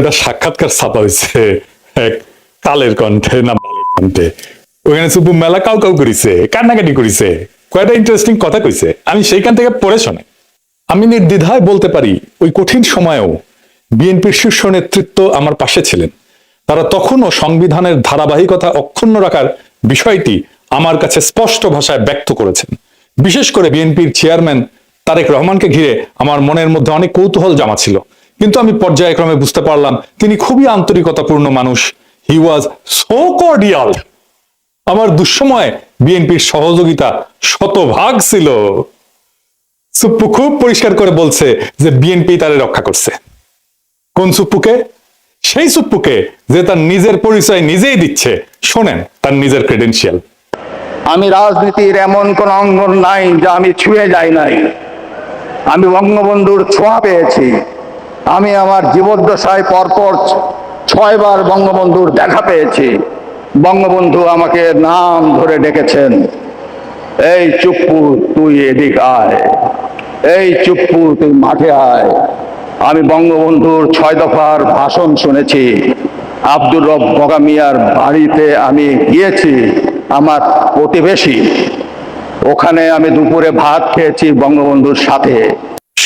একটা সাক্ষাৎকার ছাপা হয়েছে এক কালের কণ্ঠে না বালের কণ্ঠে। ওখানে সুপু মেলা কাউ কাউ করিছে, কান্নাকাটি করিছে, কয়টা ইন্টারেস্টিং কথা কইছে, আমি সেইখান থেকে পড়ে শোনে। আমি নির্দ্বিধায় বলতে পারি ওই কঠিন সময়েও বিএনপির শীর্ষ নেতৃত্ব আমার পাশে ছিলেন। তারা তখনও সংবিধানের ধারাবাহিকতা অক্ষুণ্ণ রাখার বিষয়টি আমার কাছে স্পষ্ট ভাষায় ব্যক্ত করেছেন। বিশেষ করে বিএনপির চেয়ারম্যান তারেক রহমানকে ঘিরে আমার মনের মধ্যে অনেক কৌতূহল জমা ছিল, কিন্তু আমি পর্যায়ক্রমে বুঝতে পারলাম তিনি খুবই আন্তরিকতাপূর্ণ মানুষ। হি ওয়াজ সো কর্ডিয়াল। আমার দুঃসময়ে বিএনপির সহযোগিতা শতভাগ ছিল। সুপ্পু খুব পরিষ্কার করে বলছে যে বিএনপি তারে রক্ষা করছে। কোন সুপ্পুকে? সেই সুপ্পুকে যে তার নিজের পরিচয় নিজেই দিচ্ছে। শোনেন তার নিজের ক্রেডেনশিয়াল। আমি রাজনীতির এমন কোন অঙ্গন নাই যা আমি ছুঁয়ে যাই নাই। আমি বঙ্গবন্ধুর ছোঁয়া পেয়েছি। আমি আমার জীবদ্দশায় পরপর 6 বার বঙ্গবন্ধুর দেখা পেয়েছি। বঙ্গবন্ধু আমাকে নাম ধরে ডেকেছেন, এই চুপ্পু তুই এদিক আয়, এই চুপ্পু তুই মাঠে আয়। আমি বঙ্গবন্ধুর 6 দফার ভাষণ শুনেছি। আব্দুর রব বগা মিয়ার বাড়িতে আমি গিয়েছি, আমার প্রতিবেশী। ওখানে আমি দুপুরে ভাত খেয়েছি বঙ্গবন্ধুর সাথে।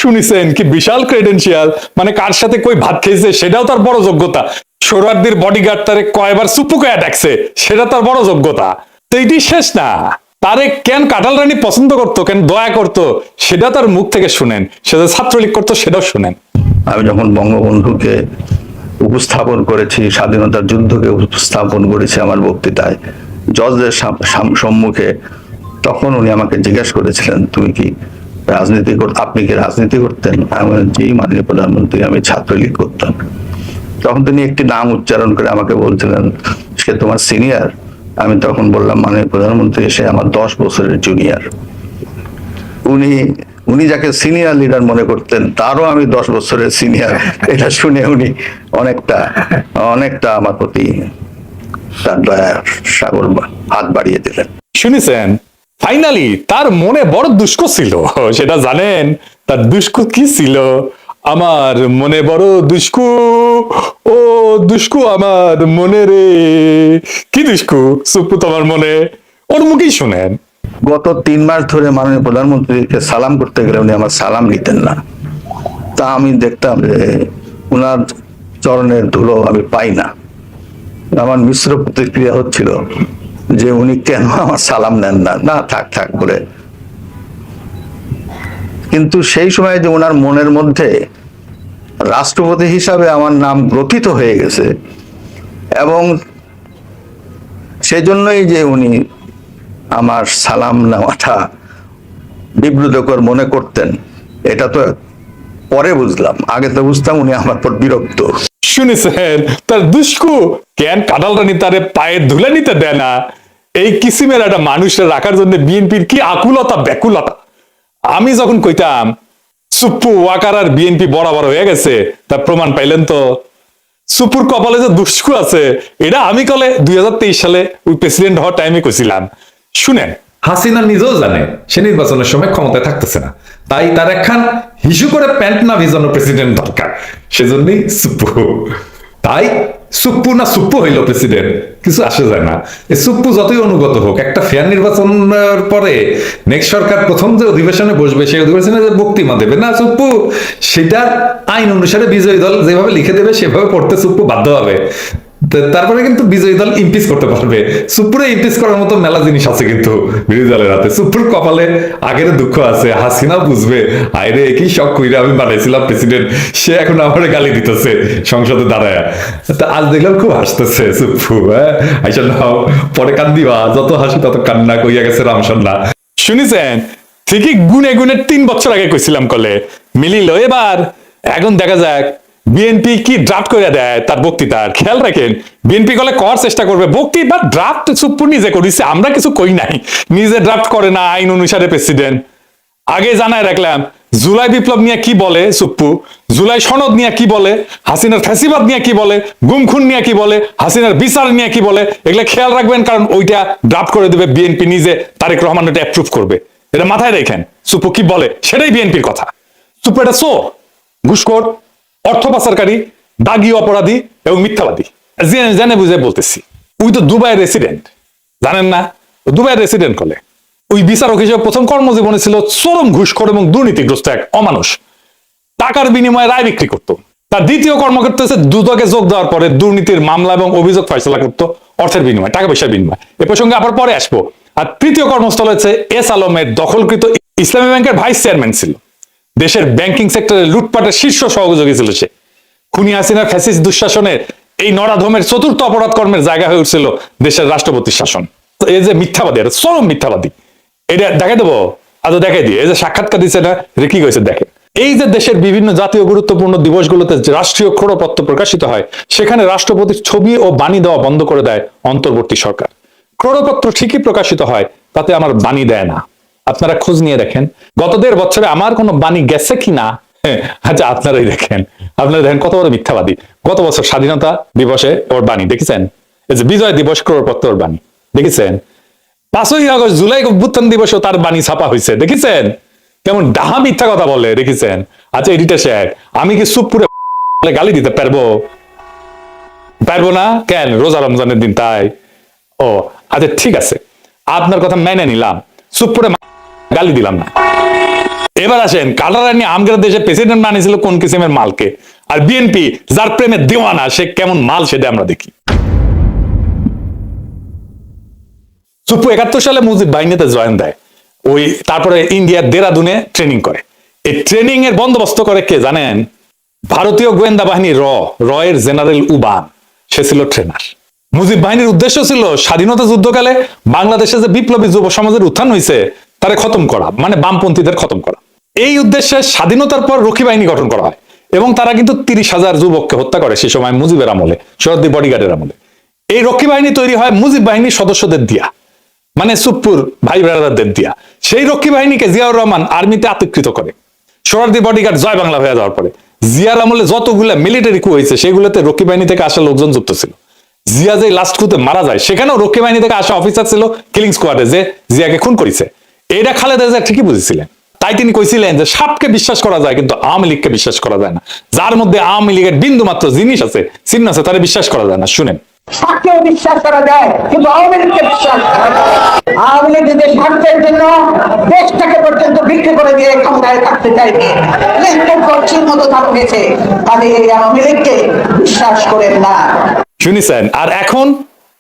শুনিছেন কি বিশাল ক্রেডেনশিয়াল? মানে কার সাথে কই ভাত খেয়েছে সেটাও তার বড় যোগ্যতা। সোহরাওয়ার্দীর বডিগার্ড তারে কয়বার সুপ্পুকে ডাকছে সেটা তার বড় যোগ্যতা। তো এটি শেষ না, তারে কেন কাঁঠাল রানী পছন্দ করতো, কেন দয়া করতো, সেটা তার মুখ থেকে শুনেন। সে যে ছাত্রলীগ করতো সেটাও শুনেন। আমি যখন বঙ্গবন্ধুকে উপস্থাপন করেছি, স্বাধীনতার যুদ্ধকে উপস্থাপন করেছি আমার বক্তৃতায় জজদের সম্মুখে, তখন উনি আমাকে জিজ্ঞাসা করেছিলেন, তুমি কি রাজনীতি আপনি কি রাজনীতি করতেন? আমি জি মাননীয় প্রধানমন্ত্রী, আমি ছাত্রলীগ করতাম। তখন তিনি একটি নাম উচ্চারণ করে আমাকে বলছিলেন, সে তোমার সিনিয়র? আমি তখন বললাম, মাননীয় প্রধানমন্ত্রী, সে আমার 10 বছরের জুনিয়র। উনি যাকে সিনিয়র লিডার মনে করতেন তারও আমি 10 বছরের সিনিয়র। এটা শুনে উনি অনেকটা আমার প্রতি তার দয়ার সাগর হাত বাড়িয়ে দিলেন। শুনেছেন? ফাইনালি তার মনে বড় দুষ্ক ছিল। সেটা জানেন তার দুষ্কু কি ছিল? আমার মনে বড় দুষ্কু, ও দুষ্কু আমার মনে রে। কি দুষ্কু সুপ্পু তোমার মনে? ওর মুখেই শুনেন। গত 3 মাস ধরে মাননীয় প্রধানমন্ত্রীকে সালাম করতে গেলে উনি আমার সালাম নিতেন না। তা আমি দেখতাম যে উনার চরণের ধুলো আমি পাই না। আমার মিশ্র প্রতিক্রিয়া হচ্ছিল যে উনি কেন আমার সালাম নেন না, না থাক থাক বলে। কিন্তু সেই সময় যে ওনার মনের মধ্যে রাষ্ট্রপতি হিসাবে আমার নাম গ্রথিত হয়ে গেছে, এবং সেজন্যই যে উনি আমার সালাম নেওয়াটা বিব্রতকর মনে করতেন, এটা তো পরে বুঝলাম। আগে তো বুঝতাম উনি আমার পর বিরক্ত। শুনেছেন তার দুষ্কু কেন কাঁঠাল রানী তারে পায়ে ধুলে নিতে দেয় না? এই কিসিমের একটা মানুষের রাখার জন্য বিএনপির কি আকুলতা ব্যাকুলতা। আমি যখন কইতাম সুপ্পু ওয়াকার আর বিএনপি বরাবর হয়ে গেছে, তার প্রমাণ পাইলেন তো। সুপুর কপালে যে দুষ্কু আছে এটা আমি কলে 2023 সালে ওই প্রেসিডেন্ট হওয়ার টাইমে কইছিলাম। শুনেন, হাসিনা নিজেও জানে সে নির্বাচনের সময় ক্ষমতায় থাকতেছে না, তাই তার একখান হিসু করে প্যান্ট না ভিজানো প্রেসিডেন্ট দরকার। সেজন্যই সুপ্পু। তাই সুপ্পু না সুপ্পু হইল প্রেসিডেন্ট, কিছু আসে যায় না। এই সুপ্পু যতই অনুগত হোক, একটা ফেয়ার নির্বাচনের পরে নেক্সট সরকার প্রথম যে অধিবেশনে বসবে সেই অধিবেশনে যে বক্তৃতা দেবে না সুপ্পু, সেটা আইন অনুসারে বিজয়ী দল যেভাবে লিখে দেবে সেভাবে পড়তে সুপ্পু বাধ্য হবে। তারপরে কিন্তু বিজয়ী দল ইমপিচ করতে পারবে। সুপ্পুরে ইমপিচ করার মতো মেলা জিনিস আছে কিন্তু বিরোধী দলের হাতে। সুপ্পুর কপালে আগের দুঃখ আছে, হাসিনা বুঝবে আইরে কি শখ কইরা আমি বানাইছিলাম প্রেসিডেন্ট, সে এখন আমার গালি দিতেছে সংসদে দাঁড়ায়। আজ দেখলাম খুব হাসতেছে সুপ্পু। হ্যাঁ আইসা নাও, পরে কান্দিবা, যত হাসি তত কান্না, কইয়া গেছে রামসন্না। শুনেছেন? ঠিকই গুনে গুনে 3 বছর আগে কইছিলাম কলে মিলিল। এবার এখন দেখা যাক বিএনপি কি ড্রাফট করে দেয় তার বক্তৃতার। খেয়াল রাখেন, বিএনপি কলে করার চেষ্টা করবে বক্তৃতা ড্রাফট সুপ্পু নিজে করেছে, আমরা কিছু কই নাই। নিজে ড্রাফট করে না আইন অনুসারে প্রেসিডেন্ট। আগে জানায় রাখলাম জুলাই বিপ্লব নিয়ে কি বলে সুপ্পু, জুলাই সনদ নিয়ে কি বলে, হাসিনার ফ্যাসিবাদ নিয়ে কি বলে, গুমখুন নিয়ে কি বলে, হাসিনার বিচার নিয়ে কি বলে, এগুলো খেয়াল রাখবেন, কারণ ওইটা ড্রাফট করে দেবে বিএনপি নিজে। তারেক রহমান এটা অ্যাপ্রুভ করবে। এটা মাথায় রেখেন, সুপ্পু কি বলে সেটাই বিএনপির কথা। সুপ্পু এটা ঘুষখোর, অর্থ পাচারকারী, দাগী অপরাধী এবং মিথ্যাবাদী। জেনে বুঝে বলতেছি, ওই তো দুবাইয়ের রেসিডেন্ট, জানেন না? দুবাইয়ের রেসিডেন্ট হলে ওই বিচারক হিসেবে প্রথম কর্মজীবনে ছিল চরম ঘুষখোর এবং দুর্নীতিগ্রস্ত এক অমানুষ। টাকার বিনিময়ে রায় বিক্রি করতো। তার দ্বিতীয় কর্মক্ষেত্র হচ্ছে দুদকে যোগ দেওয়ার পরে দুর্নীতির মামলা এবং অভিযোগ ফয়সলা করতো অর্থের বিনিময়ে, টাকা পয়সার বিনিময়ে। এ প্রসঙ্গে আবার পরে আসবো। আর তৃতীয় কর্মস্থল হচ্ছে এস আলমের দখলকৃত ইসলামী ব্যাংকের ভাইস চেয়ারম্যান ছিল। দেশের ব্যাংকিং সেক্টরে লুটপাটের শীর্ষ সহযোগী ছিল সে। খুনি হাসিনার ফ্যাসিস্ট দুঃশাসনের এই নরাধমের চতুর্থ অপরাধ কর্মের জায়গা হয়ে উঠছিল দেশের রাষ্ট্রপতির শাসন। তো এই যে মিথ্যাবাদী, এটা চরম মিথ্যাবাদী, এটা দেখাই দেবো। আজ দেখাই দিয়ে, এই যে সাক্ষাৎকার দিচ্ছে না, কি কইছে দেখেন। এই যে দেশের বিভিন্ন জাতীয় গুরুত্বপূর্ণ দিবসগুলোতে রাষ্ট্রীয় ক্রোড়পত্র প্রকাশিত হয়, সেখানে রাষ্ট্রপতির ছবি ও বাণী দেওয়া বন্ধ করে দেয় অন্তর্বর্তী সরকার। ক্রোড়পত্র ঠিকই প্রকাশিত হয়, তাতে আমার বাণী দেয় না। আপনারা খোঁজ নিয়ে দেখেন গত 1.5 বছরে আমার কোনো বাণী গেছে কিনা। আচ্ছা আপনারাই দেখেন, আপনারা দেখেন কত বড় মিথ্যাবাদী। গত বছর স্বাধীনতা দিবসে ওর বাণী দেখেছেন? এই যে বিজয় দিবস ক্রোড়পত্র ওর বাণী দেখেছেন? 5ই আগস্ট জুলাই অভ্যুত্থান দিবসেও তার বাণী ছাপা হয়েছে, দেখেছেন? কেমন ডাহা মিথ্যা কথা বলে, দেখেছেন? আচ্ছা এডিটর সাহেব, আমি কি সুপুরে গালি দিতে পারবো? পারবো না কেন? রোজা রমজানের দিন তাই। ও আচ্ছা ঠিক আছে, আপনার কথা মেনে নিলাম, সুপুরে গালি দিলাম না। এবার আসেন, কাটারানি আমগের দেশে প্রেসিডেন্ট বানিয়েছিল কোন কিসিমের মালকে, আর বিএনপি যার প্রেমে দেওয়ানা সে কেমন মাল সেটা আমরা দেখি। সুপ্পু 71 সালে মুজিব বাহিনীতে জয়েন দেয়। ওই তারপরে ইন্ডিয়ার দেরাদুনে ট্রেনিং করে। এই ট্রেনিং এর বন্দোবস্ত করে কে জানেন? ভারতীয় গোয়েন্দা বাহিনী রয়ের জেনারেল উবান, সে ছিল ট্রেনার। মুজিব বাহিনীর উদ্দেশ্য ছিল স্বাধীনতা যুদ্ধকালে বাংলাদেশে যে বিপ্লবী যুব সমাজের উত্থান হয়েছে তারে খতম করা, মানে বামপন্থীদের খতম করা। এই উদ্দেশ্যে স্বাধীনতার পর রক্ষী বাহিনী গঠন করা হয় এবং তারা কিন্তু 30,000 যুবককে হত্যা করে সে সময় মুজিবের আমলে, শরদ্দি বডিগার্ডের আমলে। এই রক্ষী বাহিনী তৈরি হয় মুজিব বাহিনীর সদস্যদের দিয়া, মানে সুপ্পুর ভাই ব্রাদারদের দিয়া। সেই রক্ষী বাহিনীকে জিয়াউর রহমান আর্মিতে আত্মীকৃত করে। শরদ্দি বডিগার্ড জয় বাংলা হয়ে যাওয়ার পরে জিয়ার আমলে যতগুলা মিলিটারি কু হয়েছে সেগুলোতে রক্ষী বাহিনী থেকে আসা লোকজন যুক্ত ছিল। জিয়া যে লাস্ট কুতে মারা যায় সেখানেও রক্ষী বাহিনী থেকে আসা অফিসার ছিল কিলিং স্কোয়াডে, যে জিয়াকে খুন করেছে। এটা খালেদা জিয়া ঠিকই বুঝেছিলেন। তাই তিনি কইছিলেন যে সাপকে বিশ্বাস করা যায় কিন্তু আওয়ামী লীগকে বিশ্বাস করা যায় না। যার মধ্যে আওয়ামী লীগের বিন্দু মাত্র জিনিস আছে, চিহ্ন আছে, তারা বিশ্বাস করা যায় না। শুনেন, সাপকেও বিশ্বাস করা যায় কিন্তু আওয়ামী লীগকে বিশ্বাস করা যায় না। আওয়ামী লীগ নিজের স্বার্থের জন্য দেশটাকে পর্যন্ত বিক্রি করে দিয়ে ক্ষমতায় থাকতে চাইবে, গর্জির মতো থাকতেছে। তাহলে এই আওয়ামী লীগকে বিশ্বাস করেন না। শুনেছেন? আর এখন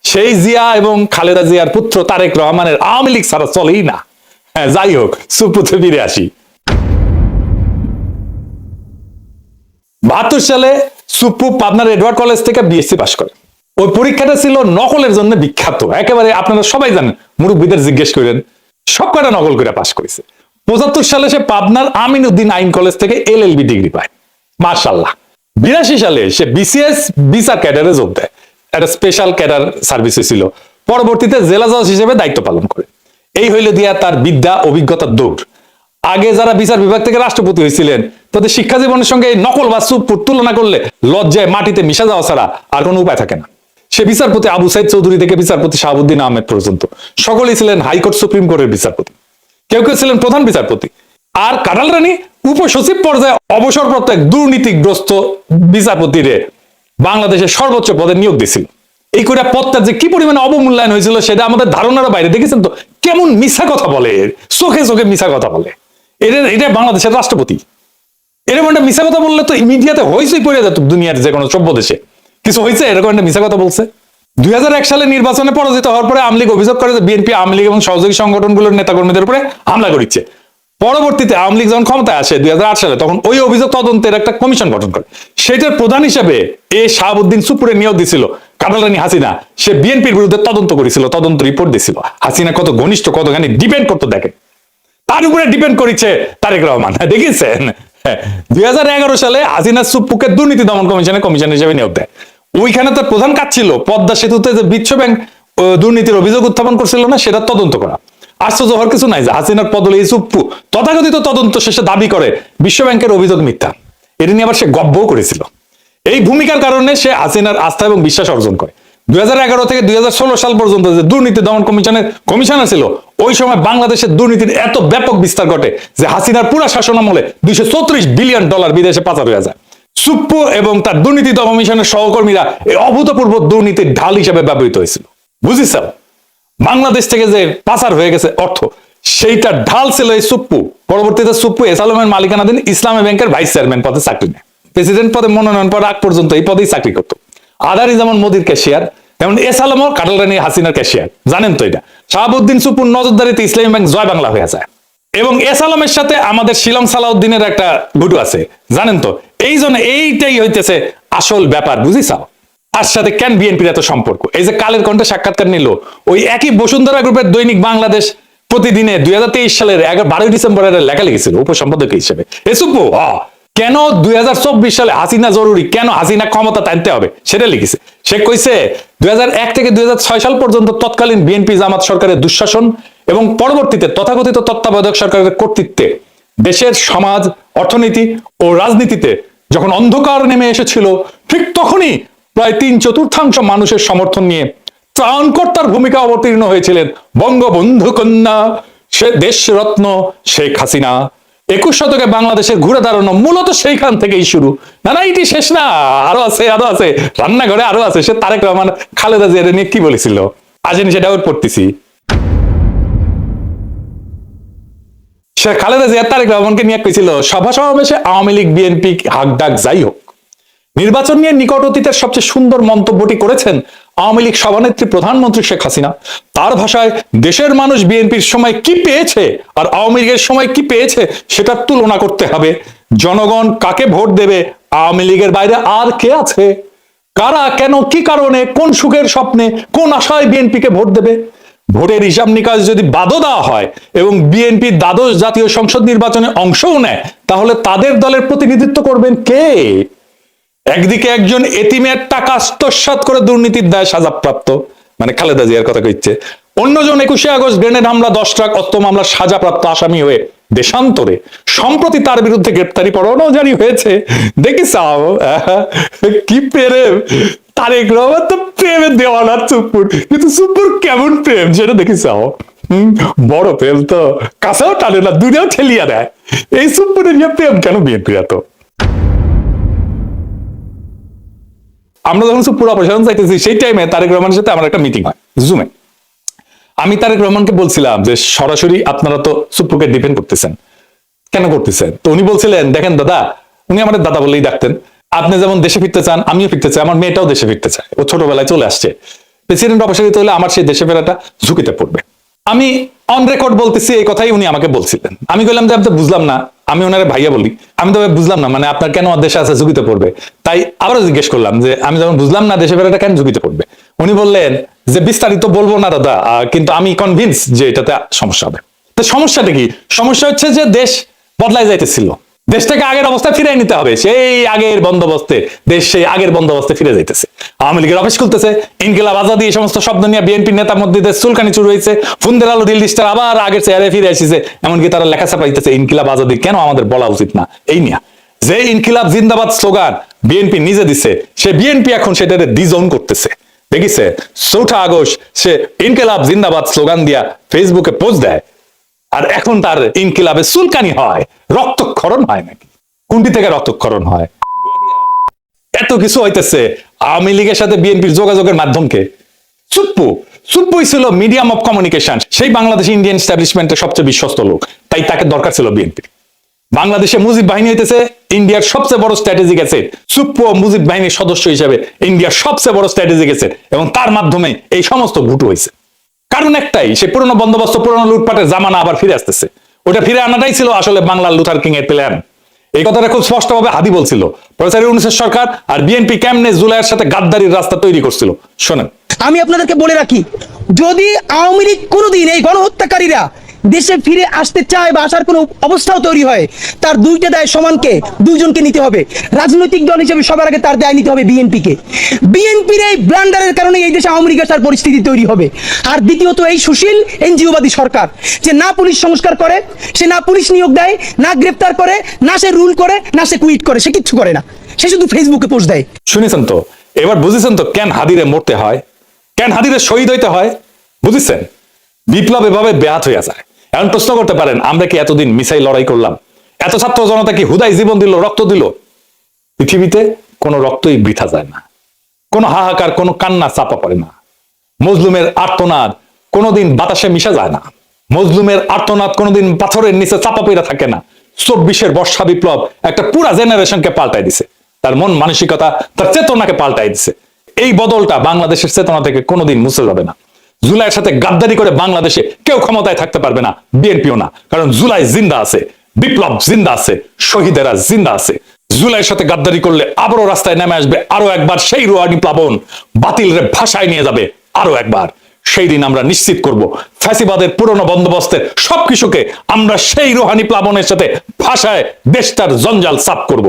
সেই জিয়া এবং খালেদা জিয়ার পুত্র তারেক রহমানের আওয়ামী লীগ ছাড়া চলেই না। হ্যাঁ, যাই হোক, সুপুতে ফিরে আসি। 72 সালে সুপ্পু পাবনার এডওয়ার্ড কলেজ থেকে বিএসসি পাশ করে। ওই পরীক্ষাটা ছিল নকলের জন্য বিখ্যাত, একেবারে আপনারা সবাই জানেন, মুরব্বীদের জিজ্ঞেস করেন, সব কটা নকল করে পাশ করেছে। 75 সালে সে পাবনার আমিনউদ্দিন আইন কলেজ থেকে LLB ডিগ্রি পায়, মাশাআল্লাহ। 82 সালে সে BCS বিচার ক্যাডারে যোগ দেয়, একটা স্পেশাল ক্যাডার সার্ভিস ছিল। পরবর্তীতে জেলা জজ হিসেবে দায়িত্ব পালন করে। এই হইল দিয়া তার বিদ্যা অভিজ্ঞতার দৌড়। আগে যারা বিচার বিভাগ থেকে রাষ্ট্রপতি হয়েছিলেন তাদের শিক্ষা জীবনের সঙ্গে নকল বা সুপুর তুলনা করলে লজ্জায় মাটিতে মিশা যাওয়া ছাড়া আর কোনো উপায় থাকে না। সে বিচারপতি আবু সাইদ চৌধুরী থেকে বিচারপতি শাহাবুদ্দিন আহমেদ পর্যন্ত সকলেই ছিলেন হাইকোর্ট সুপ্রিম কোর্টের বিচারপতি, কেউ কেউ ছিলেন প্রধান বিচারপতি। আর কাঁঠাল রানী উপসচিব পর্যায়ে অবসরপ্রাপ্ত এক দুর্নীতিগ্রস্ত বিচারপতিরে বাংলাদেশের সর্বোচ্চ পদে নিয়োগ দিয়েছিল। এই করে পদটা যে কি পরিমাণে অবমূল্যায়ন হয়েছিল সেটা আমাদের ধারণার বাইরে। দেখেছেন তো কেমন মিথ্যা কথা বলে, চোখে চোখে মিথ্যা কথা বলে। এটা বাংলাদেশের রাষ্ট্রপতি। এরকম একটা মিথ্যা কথা বললে তো মিডিয়াতে হইচই পড়ে যেত দুনিয়ার যে কোনো সভ্য দেশে। কিছু হয়েছে এরকম একটা মিথ্যা কথা বলছে। 2001 সালে নির্বাচনে পরাজিত হওয়ার পরে আওয়ামী লীগ অভিযোগ করে যে বিএনপি, আওয়ামী লীগ এবং সহযোগী সংগঠনগুলোর নেতাকর্মীদের উপরে হামলা করেছে। পরবর্তীতে আওয়ামী লীগ যখন ক্ষমতায় আসে 2008 সালে, তখন ওই অভিযোগ তদন্তের একটা কমিশন গঠন করে। সেটার প্রধান হিসেবে শাহাবুদ্দিন সুপুরে নিয়োগ দিছিল কাঁঠাল রানী হাসিনা। সে বিএনপির বিরুদ্ধে তদন্ত করেছিল, তদন্ত রিপোর্ট দিছিল। হাসিনা কত ঘনিষ্ঠ, কতখানি ডিপেন্ড করতো দেখেন। তার উপরে ডিপেন্ড করেছে তারেক রহমান, দেখেছেন? 2011 সালে হাসিনা সুপ্পুকে দুর্নীতি দমন কমিশন হিসেবে নিয়োগ দেয়। ওইখানে তার প্রধান কাজ ছিল পদ্মা সেতুতে যে বিশ্ব ব্যাংক দুর্নীতির অভিযোগ উত্থাপন করছিল না, সেটা তদন্ত করা। আশ্চর্য হওয়ার কিছু নাই যে হাসিনার বদলে এই সুপ্পু তথাকথিত তদন্ত শেষে দাবি করে বিশ্ব ব্যাংকের অভিযোগ মিথ্যা। এটা নিয়ে আবার সে গব্বও করেছিল। এই ভূমিকার কারণে সে হাসিনার আস্থা এবং বিশ্বাস অর্জন করে। 2011 থেকে 2016 সাল পর্যন্ত যে দুর্নীতি দমন কমিশনের কমিশনার ছিল, ওই সময় বাংলাদেশের দুর্নীতির এত ব্যাপক বিস্তার ঘটে যে হাসিনার পুরা শাসন আমলে $234 বিলিয়ন বিদেশে পাচার হয়ে যায়। সুপ্পু এবং তার দুর্নীতি দমন মিশনের সহকর্মীরা এই অভূতপূর্ব দুর্নীতির ঢাল হিসেবে ব্যবহৃত হয়েছিল। বুঝিস বাংলাদেশ থেকে যে পাচার হয়ে গেছে অর্থ, সেইটা ঢাল ছিল এই সুপ্পু। পরবর্তীতে সুপ্পু এস আলমের মালিকানাধীন ইসলামী ব্যাংকের ভাইস চেয়ারম্যান পদে চাকরি নেয়। প্রেসিডেন্ট পদে মনোনয়ন পাওয়ার আগ পর্যন্ত এই পদেই চাকরি করতো। আদারি যেমন মোদির ক্যাশিয়ার, তেমন এস আলমও কাটাল রানী হাসিনার ক্যাশিয়ার। জানেন তো এটা। শাহাবুদ্দিন সুপ্পুর নজরদারিতে ইসলামী ব্যাংক জয় বাংলা হয়ে যায়। এবং এস আলমের সাথে আমাদের শিলং সালাউদ্দিনের একটা গুটু আছে, জানেন তো। এই জন্য এইটাই হইতেছে আসল ব্যাপার, বুঝিসাও। আর সাথে কেন বিএনপির এত সম্পর্ক? এই যে কালের কণ্ঠে সাক্ষাৎকার নিল, ওই একই বসুন্ধরা গ্রুপের দৈনিক বাংলাদেশ প্রতিদিনে 2023 সালের 12 ডিসেম্বরের লেখা লিখেছিল উপসম্পাদক হিসেবে। এসুপু কেন 2024 সালে হাসিনা জরুরি, কেন হাসিনা ক্ষমতা টানতে হবে সেটা লিখেছে। সে কইছে 2001 থেকে 2006 সাল পর্যন্ত তৎকালীন বিএনপি জামাত সরকারের দুঃশাসন এবং পরবর্তীতে তথাকথিত তত্ত্বাবধায়ক সরকারের কর্তৃত্বে দেশের সমাজ, অর্থনীতি ও রাজনীতিতে যখন অন্ধকার নেমে এসেছিল, ঠিক তখনই প্রায় 3/4 মানুষের সমর্থন নিয়ে ত্রাণকর্তার ভূমিকা অবতীর্ণ হয়েছিলেন বঙ্গবন্ধু কন্যা সে দেশরত্ন শেখ হাসিনা। 21 শতকে বাংলাদেশের ঘুরে দাঁড়ানো মূলত সেইখান থেকেই শুরু। না এটি শেষ না, আরো আছে রান্নাঘরে আরো আছে। সে তারেক রহমান খালেদা জিয়া নিয়ে কি বলেছিল, আজকে সেটা পড়তেছি। সে খালেদা জিয়া তারেক রহমানকে নিয়ে কইছিল, সভা সমাবেশে আওয়ামী লীগ বিএনপি হাক ডাক যাই হোক, নির্বাচন নিয়ে নিকট অতীতের সবচেয়ে সুন্দর মন্তব্যটি করেছেন আওয়ামী লীগ সভানেত্রী প্রধানমন্ত্রী শেখ হাসিনা। তার ভাষায়, দেশের মানুষ বিএনপির সময় কি পেয়েছে আর আওয়ামী লীগের সময় কি পেয়েছে সেটার তুলনা করতে হবে। জনগণ কাকে ভোট দেবে, আওয়ামী লীগের বাইরে আর কে আছে? কারা, কেন, কি কারণে, কোন সুখের স্বপ্নে, কোন আশায় বিএনপিকে ভোট দেবে? ভোটের হিসাব নিকাশ যদি বাদও দেওয়া হয় এবং বিএনপি দ্বাদশ জাতীয় সংসদ নির্বাচনে অংশও নেয়, তাহলে তাদের দলের প্রতিনিধিত্ব করবেন কে? একদিকে একজন এতিমের টাকা আত্মসাৎ করে দুর্নীতির দায় সাজাপ্রাপ্ত, মানে খালেদা জিয়ার কথা কইছে, অন্যজন 21শে আগস্ট গ্রেনেড হামলা 10 ট্রাক অস্ত্র মামলার সাজাপ্রাপ্ত আসামি হয়ে দেশান্তরে। সম্প্রতি তার বিরুদ্ধে গ্রেপ্তারি পরোয়ানাও জারি হয়েছে। দেখিসাও কি প্রেম! তারেক রহমান তো প্রেমে দেওয়ানা সুপ্পুর, কিন্তু সুপ্পুর কেমন প্রেম সেটা দেখিসাও। বড় প্রেম তো, কাছেও টানে না, দূরেও ঠেলিয়া দেয়। এই সুপ্পুরের প্রেম কেন বিএনপির এত? আমরা যখন সুপ্পুর অপসারণ চাইতেছি, সেই টাইমে তারেক রহমানের সাথে আমার একটা মিটিং হয় জুমে। আমি তারেক রহমানকে বলছিলাম যে সরাসরি আপনারা তো সুপ্পুকে ডিফেন্ড করতেছেন, কেন করতেছেন? তো উনি বলছিলেন, দেখেন দাদা, উনি আমাদের দাদা বলেই ডাকতেন, আপনি যেমন দেশে ফিরতে চান, আমিও ফিরতে চাই, আমার মেয়েটাও দেশে ফিরতে চায়, ও ছোটবেলায় চলে আসছে। প্রেসিডেন্ট অপসারিত হলে আমার সেই দেশে ফেরাটা ঝুঁকিতে পড়বে। আমি অন রেকর্ড বলতেছি, এই কথাই উনি আমাকে বলছিলেন। আমি বললাম যে আমি তো বুঝলাম না, আমি ওনারে ভাইয়া বলি, আমি তো বুঝলাম না, মানে আপনার কেন দেশে আছে ঝুঁকিতে পড়বে? তাই আবারও জিজ্ঞেস করলাম যে আমি যখন বুঝলাম না দেশে ফেরাটা কেন ঝুঁকিতে পড়বে, উনি বললেন যে বিস্তারিত বলবো না দাদা, কিন্তু আমি কনভিন্স যে এটাতে সমস্যা হবে। তো সমস্যাটা কি? সমস্যা হচ্ছে যে দেশ বদলাই যাইতেছিল, দেশটাকে আগের অবস্থায় ফিরে নিতে হবে। সেই আগের বন্দোবস্তে, দেশ সেই আগের বন্দোবস্তে ফিরে যাইতেছে। আওয়ামী লীগের অফিস খুলতেছে, ইনকিলাব আজাদি, এই সমস্ত শব্দ নিয়ে বিএনপি নেতার মধ্যে চুলকানি শুরু হয়েছে। ফুন্দের আলো রিল লিস্টার আবার আগের চেয়ারে ফিরে আসছে, এমনকি তারা লেখা ছাপাইতেছে ইনকিলাব আজাদি কেন আমাদের বলা উচিত না। এই নিয়ে যে ইনকিলাব জিন্দাবাদ স্লোগান বিএনপি নিজে দিছে, সে বিএনপি এখন সেটাতে ডিজোন করতেছে। দেখিছে 4 আগস্ট সে ইনকিলাব জিন্দাবাদ স্লোগান দিয়া ফেসবুকে পোস্ট দেয়, আর এখন তার ইনকিলাবে চুলকানি হয়, রক্তক্ষরণ হয় নাকি? কোনটি থেকে রক্তক্ষরণ হয়? এত কিছু হইতেছে। আওয়ামী লীগের সাথে বিএনপির যোগাযোগের মাধ্যমকে সুপ্পুই ছিল মিডিয়াম অফ কমিউনিকেশন। সেই বাংলাদেশ ইন্ডিয়ান এস্টাবলিশমেন্টের সবচেয়ে বিশ্বস্ত লোক, তাই তাকে দরকার ছিল বিএনপি। বাংলাদেশে মুজিব বাহিনী হইতেছে ইন্ডিয়ার সবচেয়ে বড় স্ট্র্যাটেজিক অ্যাসেট। সুপ্পু মুজিব বাহিনীর সদস্য হিসেবে ইন্ডিয়ার সবচেয়ে বড় স্ট্র্যাটেজিক অ্যাসেট, এবং তার মাধ্যমে এই সমস্ত ঘুটু হয়েছে। কারণ একটাই, সে পুরনো বন্দোবস্ত, পুরনো লুটপাটের জামানা আবার ফিরে আসতেছে। ওটা ফিরে আনাটাই ছিল আসলে বাংলার লুথার কিং এর প্ল্যান। এই কথাটা খুব স্পষ্টভাবে হাদি বলছিল। প্রফেসর ইউনূসের সরকার আর বিএনপি কেমনে জুলাইয়ের সাথে গাদ্দারির রাস্তা তৈরি করছিল শোনেন। আমি আপনাদেরকে বলে রাখি, যদি আওয়ামী লীগ কোনোদিন এই গণহত্যাকারীরা দেশে ফিরে আসতে চায় বা আসার কোনো অবস্থাও তৈরি হয়, তার দুইটা দায় সমানকে, দুইজনকে নিতে হবে। রাজনৈতিক দল হিসেবে সবার আগে তার দায় নিতে হবে বিএনপিকে। বিএনপির এই ব্লান্ডারের কারণে এই দেশে আওয়ামী লীগের আসার পরিস্থিতি তৈরি হবে। আর দ্বিতীয়ত, এই সুশীল এনজিওবাদী সরকার যে না পুলিশ সংস্কার করে, সে না পুলিশ নিয়োগ দেয়, না গ্রেপ্তার করে, না সে রুল করে, না সে কুইট করে, সে কিচ্ছু করে না, সে শুধু ফেসবুকে পোস্ট দেয়। শুনেছেন তো? এবার বুঝেছেন তো কেন হাদিরে মরতে হয়, কেন হাদিরে শহীদ হইতে হয়? বুঝেছেন? বিপ্লব এভাবে ব্যাহত হইয়া যায়। এখন প্রশ্ন করতে পারেন, আমরা কি এতদিন মিসাইল লড়াই করলাম? এত ছাত্র জনতা কি হুদাই জীবন দিল, রক্ত দিল? পৃথিবীতে কোনো রক্তই বৃথা যায় না, কোনো হাহাকার, কোনো কান্না চাপা পড়ে না। মজলুমের আর্তনাদ কোনোদিন বাতাসে মিশা যায় না। মজলুমের আর্তনাদ কোনোদিন পাথরের নিচে চাপা পড়ে থাকে না। 24-এর বর্ষা বিপ্লব একটা পুরা জেনারেশনকে পাল্টাই দিছে, তার মন মানসিকতা, তার চেতনাকে পাল্টাই দিছে। এই বদলটা বাংলাদেশের চেতনা থেকে কোনোদিন মুছে যাবে না। জুলাইয়ের সাথে গাদ্দারি করে বাংলাদেশে কেউ ক্ষমতায় থাকতে পারবে না, বিএনপিও না। কারণ জুলাই জিন্দা আছে, বিপ্লব জিন্দা আছে, শহীদেরা জিন্দা আছে। জুলাইয়ের সাথে গাদ্দারি করলে আবারও রাস্তায় নেমে আসবে আরো একবার সেই রুহানি প্লাবন, বাতিলরে ভাষায় নিয়ে যাবে আরো একবার। সেই দিন আমরা নিশ্চিত করব ফ্যাসিবাদের পুরনো বন্দোবস্তের সবকিছুকে আমরা সেই রুহানি প্লাবনের সাথে ভাষায় দেশটার জঞ্জাল সাফ করব।